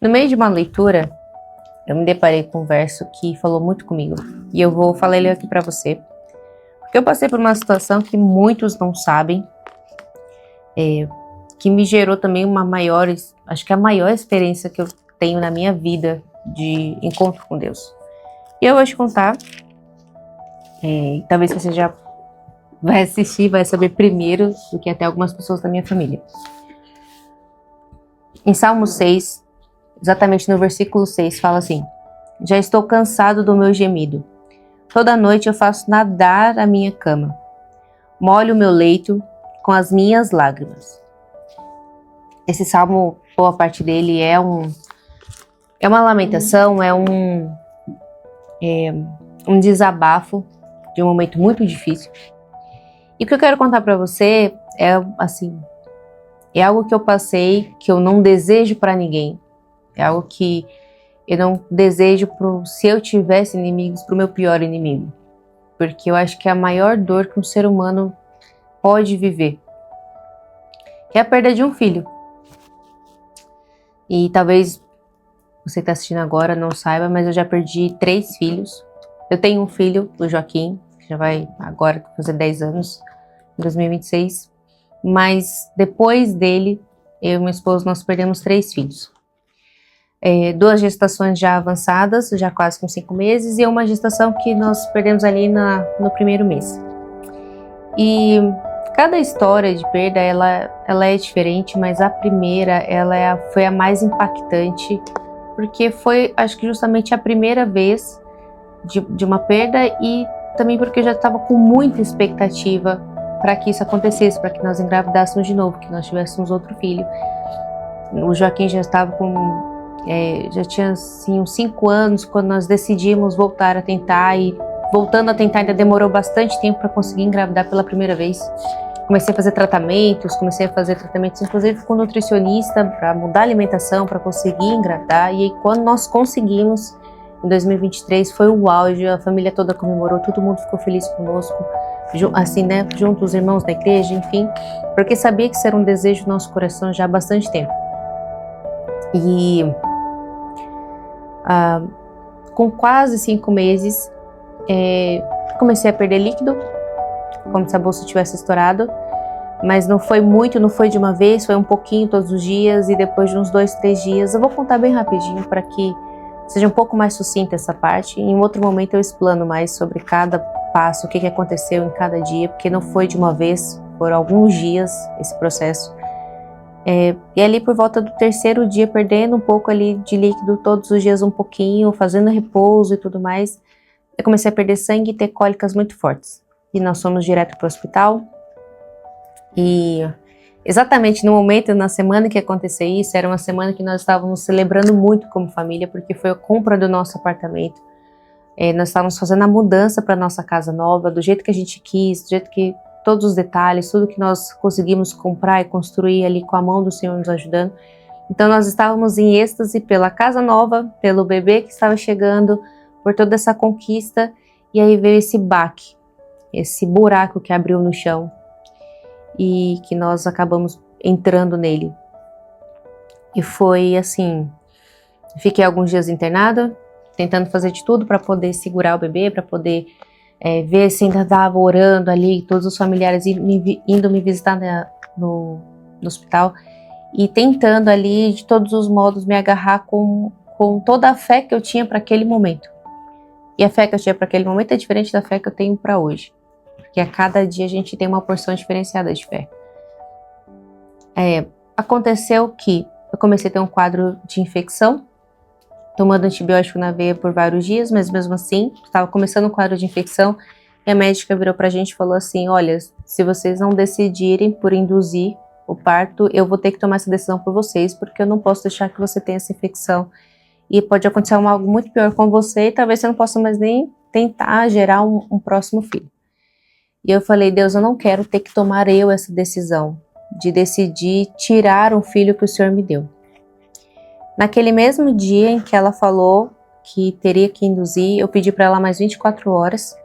No meio de uma leitura, eu me deparei com um verso que falou muito comigo. E eu vou falar ele aqui para você. Porque eu passei por uma situação que muitos não sabem, que me gerou também acho que a maior experiência que eu tenho na minha vida de encontro com Deus. E eu vou te contar, talvez você já vai assistir, vai saber primeiro do que até algumas pessoas da minha família. Em Salmo 6, exatamente no versículo 6, fala assim: já estou cansado do meu gemido. Toda noite eu faço nadar a minha cama. Molho o meu leito com as minhas lágrimas. Esse salmo, boa parte dele é uma lamentação, é um desabafo de um momento muito difícil. E o que eu quero contar para você é algo que eu passei, que eu não desejo para ninguém. É algo que eu não desejo se eu tivesse inimigos, para o meu pior inimigo. Porque eu acho que é a maior dor que um ser humano pode viver, que é a perda de um filho. E talvez você que está assistindo agora não saiba, mas eu já perdi 3 filhos. Eu tenho um filho, o Joaquim, que já vai agora fazer 10 anos, em 2026. Mas depois dele, eu e meu esposo, nós perdemos 3 filhos. 2 gestações já avançadas, já quase com 5 meses, e uma gestação que nós perdemos ali no primeiro mês. E cada história de perda, ela é diferente, mas a primeira, foi a mais impactante, porque foi, acho que justamente a primeira vez de uma perda, e também porque eu já estava com muita expectativa para que isso acontecesse, para que nós engravidássemos de novo, que nós tivéssemos outro filho. O Joaquim já estava já tinha assim, uns 5 anos quando nós decidimos voltar a tentar, e voltando a tentar ainda demorou bastante tempo para conseguir engravidar pela primeira vez. Comecei a fazer tratamentos inclusive com nutricionista para mudar a alimentação, para conseguir engravidar. E aí, quando nós conseguimos, em 2023, foi o auge, a família toda comemorou, todo mundo ficou feliz conosco, assim, né, junto os irmãos da igreja, enfim, porque sabia que isso era um desejo do nosso coração já há bastante tempo. E com quase 5 meses, comecei a perder líquido, como se a bolsa tivesse estourado, mas não foi muito, não foi de uma vez, foi um pouquinho todos os dias, e depois de uns 2, 3 dias, eu vou contar bem rapidinho para que seja um pouco mais sucinta essa parte. Em outro momento eu explano mais sobre cada passo, o que aconteceu em cada dia, porque não foi de uma vez, foram alguns dias esse processo. E ali por volta do 3º dia, perdendo um pouco ali de líquido, todos os dias um pouquinho, fazendo repouso e tudo mais, eu comecei a perder sangue e ter cólicas muito fortes. E nós fomos direto para o hospital. E exatamente no momento, na semana que aconteceu isso, era uma semana que nós estávamos celebrando muito como família, porque foi a compra do nosso apartamento. Nós estávamos fazendo a mudança para nossa casa nova, do jeito que a gente quis, do jeito que todos os detalhes, tudo que nós conseguimos comprar e construir ali com a mão do Senhor nos ajudando. Então nós estávamos em êxtase pela casa nova, pelo bebê que estava chegando, por toda essa conquista. E aí veio esse baque, esse buraco que abriu no chão e que nós acabamos entrando nele. E foi assim, fiquei alguns dias internada, tentando fazer de tudo para poder segurar o bebê, para poder ver se ainda estava orando ali, todos os familiares indo me visitar no hospital, e tentando ali de todos os modos me agarrar com toda a fé que eu tinha para aquele momento. E a fé que eu tinha para aquele momento é diferente da fé que eu tenho para hoje, porque a cada dia a gente tem uma porção diferenciada de fé. Aconteceu que eu comecei a ter um quadro de infecção, tomando antibiótico na veia por vários dias, mas mesmo assim, estava começando um quadro de infecção, e a médica virou pra gente e falou assim: olha, se vocês não decidirem por induzir o parto, eu vou ter que tomar essa decisão por vocês, porque eu não posso deixar que você tenha essa infecção, e pode acontecer algo muito pior com você, e talvez você não possa mais nem tentar gerar um próximo filho. E eu falei: Deus, eu não quero ter que tomar essa decisão, de decidir tirar um filho que o Senhor me deu. Naquele mesmo dia em que ela falou que teria que induzir, eu pedi para ela mais 24 horas.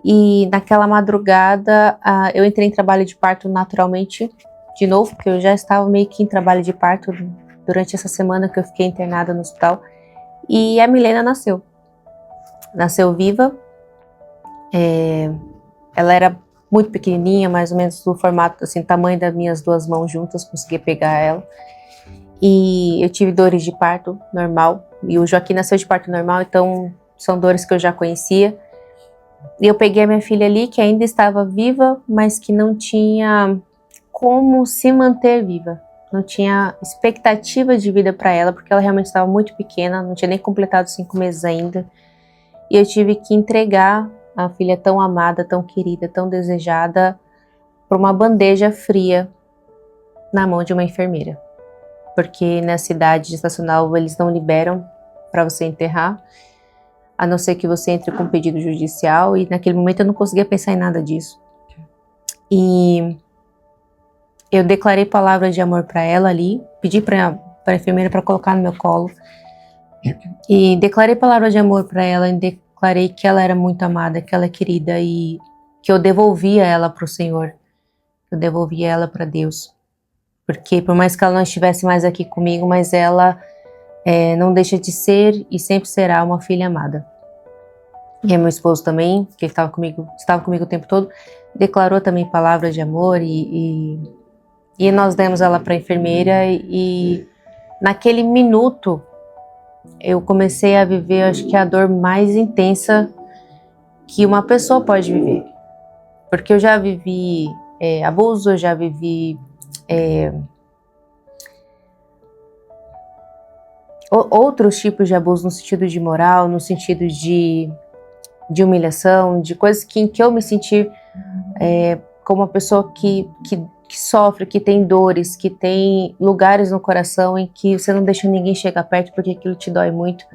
E naquela madrugada eu entrei em trabalho de parto naturalmente, de novo, porque eu já estava meio que em trabalho de parto durante essa semana que eu fiquei internada no hospital. E a Milena nasceu. Nasceu viva. Ela era muito pequenininha, mais ou menos do formato, assim, tamanho das minhas 2 mãos juntas, consegui pegar ela. E eu tive dores de parto normal. E o Joaquim nasceu de parto normal, então são dores que eu já conhecia. E eu peguei a minha filha ali, que ainda estava viva, mas que não tinha como se manter viva. Não tinha expectativa de vida para ela, porque ela realmente estava muito pequena, não tinha nem completado 5 meses ainda. E eu tive que entregar a filha tão amada, tão querida, tão desejada, para uma bandeja fria na mão de uma enfermeira. Porque na cidade gestacional eles não liberam para você enterrar, a não ser que você entre com pedido judicial, e naquele momento eu não conseguia pensar em nada disso. E eu declarei palavras de amor para ela ali, pedi para a enfermeira para colocar no meu colo, e declarei palavras de amor para ela, e declarei que ela era muito amada, que ela é querida, e que eu devolvia ela para o Senhor, eu devolvia ela para Deus. Porque por mais que ela não estivesse mais aqui comigo, mas ela não deixa de ser e sempre será uma filha amada. E meu esposo também, que estava comigo o tempo todo, declarou também palavras de amor, e nós demos ela para a enfermeira, e naquele minuto eu comecei a viver, acho que a dor mais intensa que uma pessoa pode viver. Porque eu já vivi abuso, eu já vivi outros tipos de abuso no sentido de moral, no sentido de humilhação, de coisas em que eu me senti como uma pessoa que sofre, que tem dores, que tem lugares no coração em que você não deixa ninguém chegar perto porque aquilo te dói muito.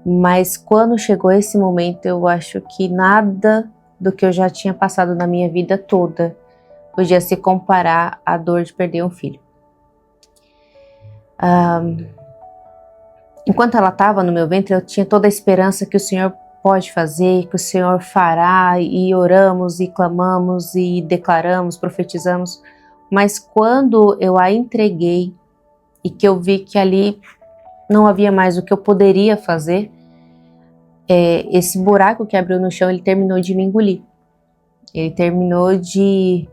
Mas quando chegou esse momento, eu acho que nada do que eu já tinha passado na minha vida toda podia se comparar à dor de perder um filho. Enquanto ela estava no meu ventre, eu tinha toda a esperança que o Senhor pode fazer, que o Senhor fará, e oramos, e clamamos, e declaramos, profetizamos. Mas quando eu a entreguei e que eu vi que ali não havia mais o que eu poderia fazer, esse buraco que abriu no chão, ele terminou de me engolir. Ele terminou de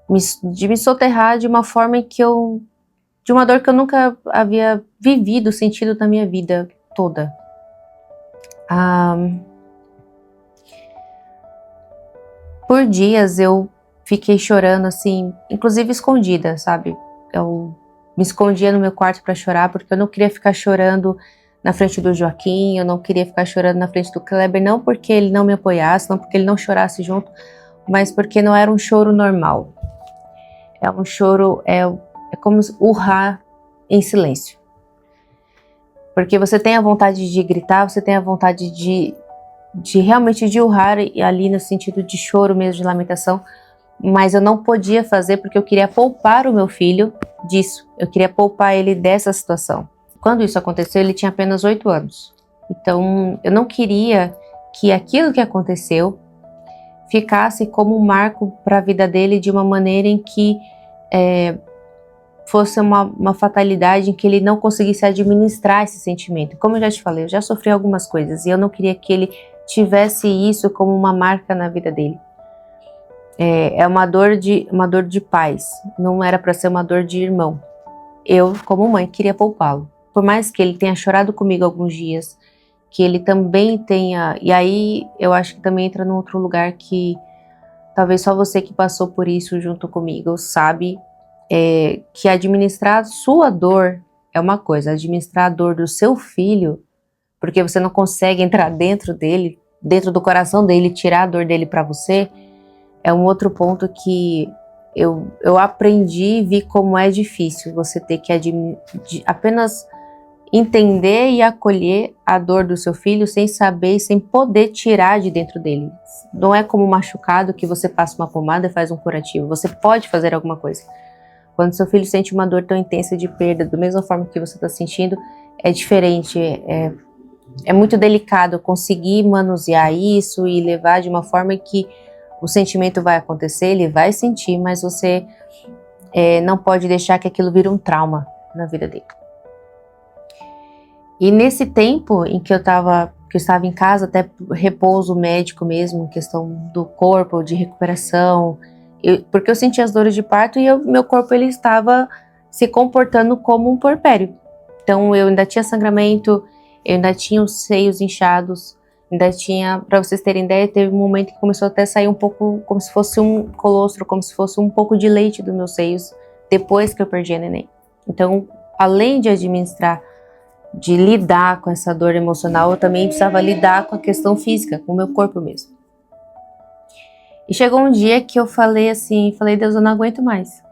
me soterrar de uma forma de uma dor que eu nunca havia vivido, sentido na minha vida toda. Por dias eu fiquei chorando, assim, inclusive escondida, sabe? Eu me escondia no meu quarto para chorar, porque eu não queria ficar chorando na frente do Joaquim, eu não queria ficar chorando na frente do Kleber, não porque ele não me apoiasse, não porque ele não chorasse junto, mas porque não era um choro normal. É um choro, é como urrar em silêncio. Porque você tem a vontade de gritar, você tem a vontade de realmente de urrar ali no sentido de choro mesmo, de lamentação, mas eu não podia fazer porque eu queria poupar o meu filho disso, eu queria poupar ele dessa situação. Quando isso aconteceu, ele tinha apenas 8 anos, então eu não queria que aquilo que aconteceu ficasse como um marco para a vida dele de uma maneira em que fosse uma fatalidade, em que ele não conseguisse administrar esse sentimento. Como eu já te falei, eu já sofri algumas coisas e eu não queria que ele tivesse isso como uma marca na vida dele. É uma dor de pais, não era para ser uma dor de irmão. Eu, como mãe, queria poupá-lo. Por mais que ele tenha chorado comigo alguns dias, que ele também tenha... E aí eu acho que também entra num outro lugar que talvez só você que passou por isso junto comigo sabe, que administrar a sua dor é uma coisa, administrar a dor do seu filho, porque você não consegue entrar dentro dele, dentro do coração dele, tirar a dor dele para você, é um outro ponto que eu aprendi e vi como é difícil você ter que apenas entender e acolher a dor do seu filho sem saber e sem poder tirar de dentro dele. Não é como um machucado que você passa uma pomada e faz um curativo, você pode fazer alguma coisa. Quando seu filho sente uma dor tão intensa de perda, da mesma forma que você está sentindo, é diferente, é muito delicado conseguir manusear isso e levar de uma forma que o sentimento vai acontecer, ele vai sentir, mas você não pode deixar que aquilo vire um trauma na vida dele. E nesse tempo em que eu estava em casa, até repouso médico mesmo, questão do corpo, de recuperação, porque eu sentia as dores de parto e meu corpo ele estava se comportando como um puerpério. Então eu ainda tinha sangramento, eu ainda tinha os seios inchados, ainda tinha, para vocês terem ideia, teve um momento que começou até a sair um pouco, como se fosse um colostro, como se fosse um pouco de leite dos meus seios, depois que eu perdi a neném. Então, além de administrar, de lidar com essa dor emocional, eu também precisava lidar com a questão física, com o meu corpo mesmo. E chegou um dia que eu falei assim, Deus, eu não aguento mais.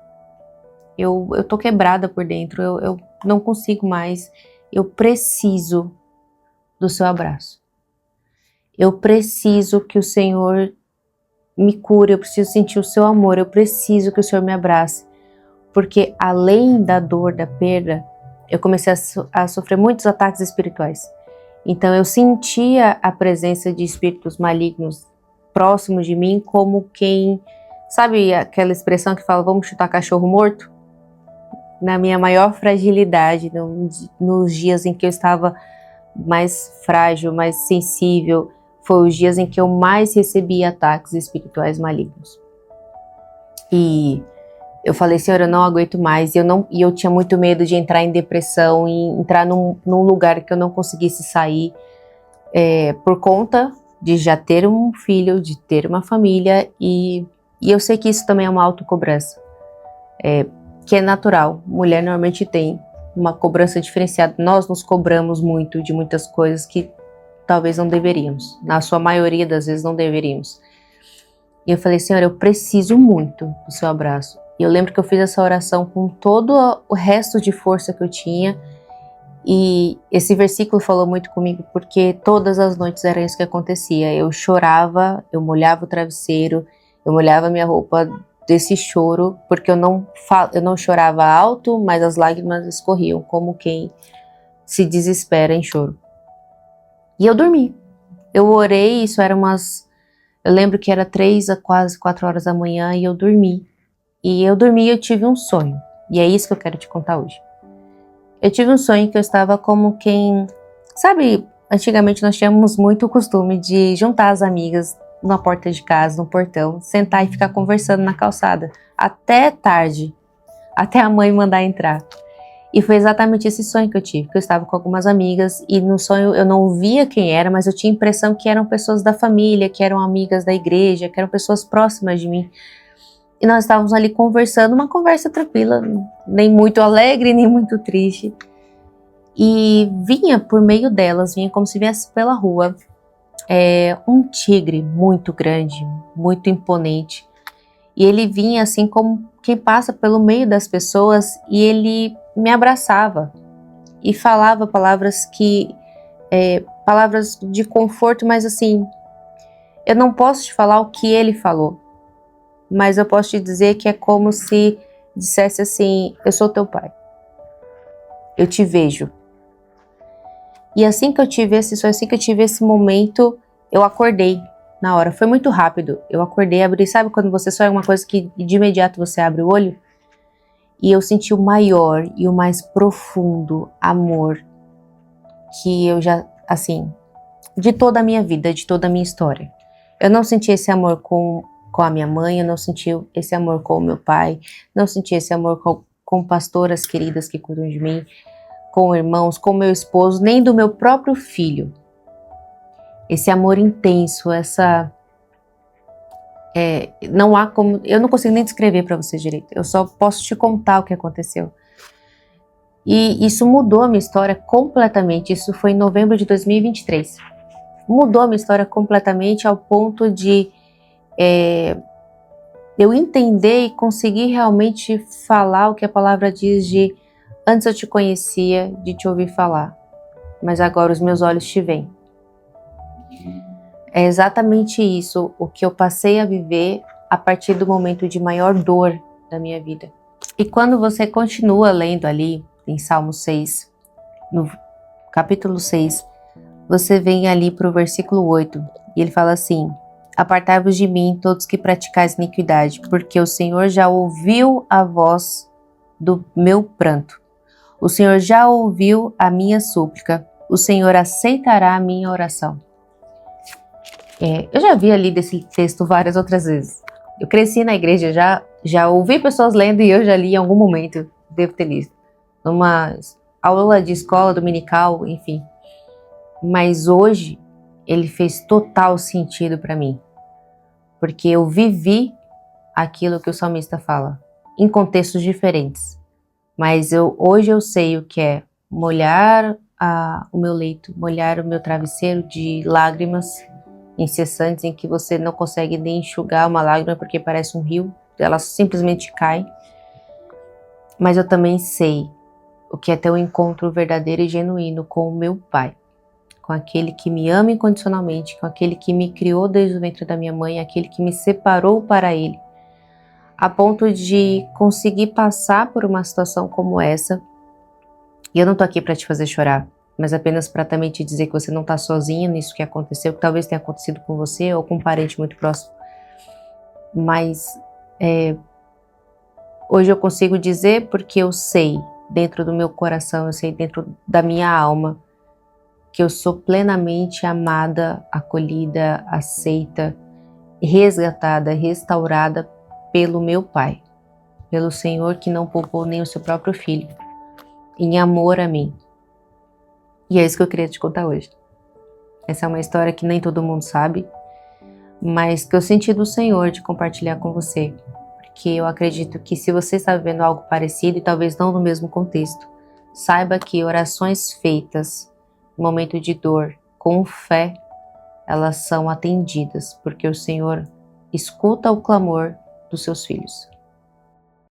Eu tô quebrada por dentro, eu não consigo mais, eu preciso do seu abraço. Eu preciso que o Senhor me cure, eu preciso sentir o seu amor, eu preciso que o Senhor me abrace. Porque além da dor, da perda, eu comecei a sofrer muitos ataques espirituais. Então eu sentia a presença de espíritos malignos próximos de mim como quem... Sabe aquela expressão que fala, vamos chutar cachorro morto? Na minha maior fragilidade, nos dias em que eu estava mais frágil, mais sensível, foi os dias em que eu mais recebi ataques espirituais malignos. E eu falei, Senhor, eu não aguento mais. E eu tinha muito medo de entrar em depressão, e entrar num lugar que eu não conseguisse sair, por conta de já ter um filho, de ter uma família. E eu sei que isso também é uma autocobrança, que é natural. Mulher normalmente tem uma cobrança diferenciada. Nós nos cobramos muito de muitas coisas que talvez não deveríamos. Na sua maioria das vezes não deveríamos. E eu falei, Senhor, eu preciso muito do seu abraço. E eu lembro que eu fiz essa oração com todo o resto de força que eu tinha. E esse versículo falou muito comigo, porque todas as noites era isso que acontecia. Eu chorava, eu molhava o travesseiro, eu molhava minha roupa desse choro, porque eu não chorava alto, mas as lágrimas escorriam, como quem se desespera em choro. E eu dormi. Eu orei, isso era eu lembro que era 3 a quase 4 horas da manhã, e eu dormi. E eu dormi e eu tive um sonho. E é isso que eu quero te contar hoje. Eu tive um sonho que eu estava como quem... Sabe, antigamente nós tínhamos muito o costume de juntar as amigas na porta de casa, no portão, sentar e ficar conversando na calçada. Até tarde. Até a mãe mandar entrar. E foi exatamente esse sonho que eu tive. Que eu estava com algumas amigas e no sonho eu não via quem era, mas eu tinha a impressão que eram pessoas da família, que eram amigas da igreja, que eram pessoas próximas de mim. E nós estávamos ali conversando, uma conversa tranquila, nem muito alegre, nem muito triste. E vinha por meio delas, vinha como se viesse pela rua, um tigre muito grande, muito imponente. E ele vinha assim como quem passa pelo meio das pessoas, e ele me abraçava e falava palavras palavras de conforto, mas assim, eu não posso te falar o que ele falou. Mas eu posso te dizer que é como se dissesse assim, eu sou teu pai. Eu te vejo. E assim que eu tive esse momento, eu acordei na hora. Foi muito rápido. Eu acordei, abri, sabe quando você sonha uma coisa que de imediato você abre o olho? E eu senti o maior e o mais profundo amor que eu já, assim, de toda a minha vida, de toda a minha história. Eu não senti esse amor com a minha mãe, eu não senti esse amor com o meu pai, não senti esse amor com pastoras queridas que cuidam de mim, com irmãos, com meu esposo, nem do meu próprio filho. Esse amor intenso, não há como, eu não consigo nem descrever para você direito, eu só posso te contar o que aconteceu. E isso mudou a minha história completamente, isso foi em novembro de 2023. Mudou a minha história completamente ao ponto de eu entender e conseguir realmente falar o que a palavra diz de antes eu te conhecia de te ouvir falar, mas agora os meus olhos te veem. É exatamente isso o que eu passei a viver a partir do momento de maior dor da minha vida. E quando você continua lendo ali em Salmo 6, no capítulo 6, você vem ali para o versículo 8 e ele fala assim: apartai-vos de mim, todos que praticais iniquidade, porque o Senhor já ouviu a voz do meu pranto. O Senhor já ouviu a minha súplica. o Senhor aceitará a minha oração. Eu já havia lido esse texto várias outras vezes. Eu cresci na igreja, já ouvi pessoas lendo e eu já li em algum momento, devo ter lido. Numa aula de escola dominical, enfim. Mas hoje ele fez total sentido para mim. Porque eu vivi aquilo que o salmista fala, em contextos diferentes. Mas hoje eu sei o que é molhar o meu leito, molhar o meu travesseiro de lágrimas incessantes em que você não consegue nem enxugar uma lágrima porque parece um rio, ela simplesmente cai. Mas eu também sei o que é ter um encontro verdadeiro e genuíno com o meu Pai, com aquele que me ama incondicionalmente, com aquele que me criou desde o ventre da minha mãe, aquele que me separou para Ele, a ponto de conseguir passar por uma situação como essa. E eu não tô aqui para te fazer chorar, mas apenas para também te dizer que você não tá sozinha nisso que aconteceu, que talvez tenha acontecido com você ou com um parente muito próximo. Mas hoje eu consigo dizer porque eu sei dentro do meu coração, eu sei dentro da minha alma que eu sou plenamente amada, acolhida, aceita, resgatada, restaurada pelo meu Pai, pelo Senhor que não poupou nem o seu próprio Filho, em amor a mim. E é isso que eu queria te contar hoje. Essa é uma história que nem todo mundo sabe, mas que eu senti do Senhor de compartilhar com você, porque eu acredito que se você está vivendo algo parecido e talvez não no mesmo contexto, saiba que orações feitas no momento de dor, com fé, elas são atendidas, porque o Senhor escuta o clamor dos seus filhos.